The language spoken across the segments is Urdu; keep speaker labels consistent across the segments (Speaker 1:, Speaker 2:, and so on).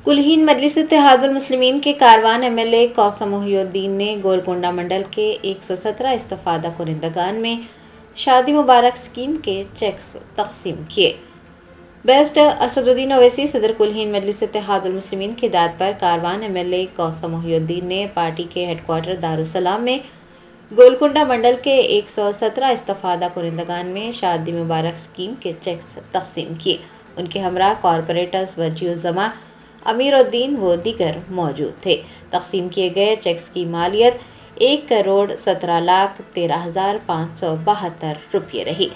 Speaker 1: کلہین مجلس اتحاد المسلمین کے کاروان ایم ایل اے کوثر محی الدین نے گولکنڈہ منڈل کے 117 استفادہ کنندگان میں شادی مبارک اسکیم کے چیکس تقسیم کیے۔ بیسٹ اسد الدین اویسی صدر کلہین مجلس اتحاد المسلمین کی ہدایت پر کاروان ایم ایل اے کوثر محی الدین نے پارٹی کے ہیڈ کوارٹر دارالسلام میں گولکنڈہ منڈل کے 117 استفادہ کنندگان میں شادی مبارک اسکیم کے چیکس تقسیم کیے۔ ان کے ہمراہ کارپوریٹرز وجیہ الزمان، امیر الدین و دیگر موجود تھے۔ تقسیم کیے گئے چیکس کی مالیت 1,17,13,572 روپے رہی۔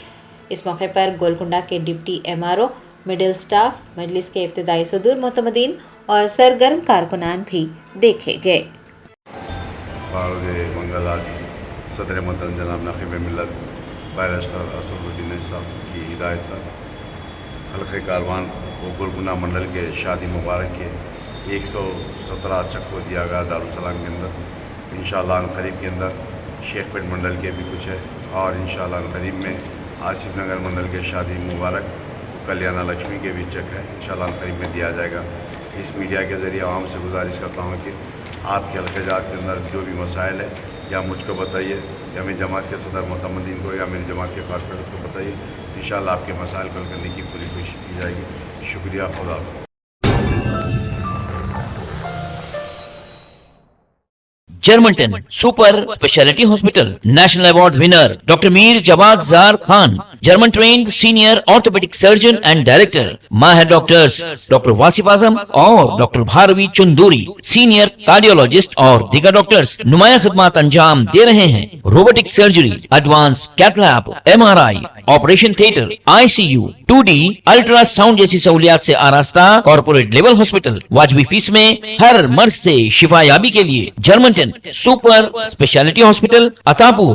Speaker 1: اس موقع پر گولکنڈہ کے deputy M R O, middle staff, Majlis کے ابتدائی صدور معتمدین اور سرگرم کارکنان بھی دیکھے گئے۔
Speaker 2: صدر محترم جناب نقیب ملت بیرسٹر اسد الدین صاحب کی ہدایت پر حلقہ کاروان کو گولکنڈہ منڈل کے شادی مبارک کے 117 چک کو دیا گیا دارالسلام کے اندر۔ انشاءاللہ ان قریب کے اندر شیخ پیٹ منڈل کے بھی کچھ ہے، اور انشاءاللہ ان قریب میں آصف نگر منڈل کے شادی مبارک کلیانہ لکشمی کے بھی چک ہے، انشاءاللہ ان قریب میں دیا جائے گا۔ اس میڈیا کے ذریعے عوام سے گزارش کرتا ہوں کہ آپ کے حلقہ جات کے اندر جو بھی مسائل ہے یا مجھ کو بتائیے، یا میری جماعت کے صدر معتمدین کو، یا میری جماعت کے کارپوریٹرز کو بتائیے۔ انشاءاللہ آپ کے مسائل کو حل کرنے کی پوری کوشش کی جائے گی۔ شکریہ، خدا حافظ۔
Speaker 3: Germanten super speciality hospital national award winner doctor Mir Jawad Zar Khan, German trained senior orthopaedic surgeon and director, ماہر ڈاکٹرز ڈاکٹر واصف اعظم اور doctor Bharavi Chandori, senior cardiologist اور دیگر ڈاکٹرز نمایاں خدمات انجام دے رہے ہیں۔ Robotic surgery, advance cath lab, M R I, operation theatre, I C U, 2D ultrasound جیسی سہولیات سے آراستہ کارپوریٹ لیول ہاسپٹل، واجبی فیس میں ہر مرض سے شفا یابی کے لیے جرمنٹن سپر اسپیشلٹی ہاسپٹل، عطا پور،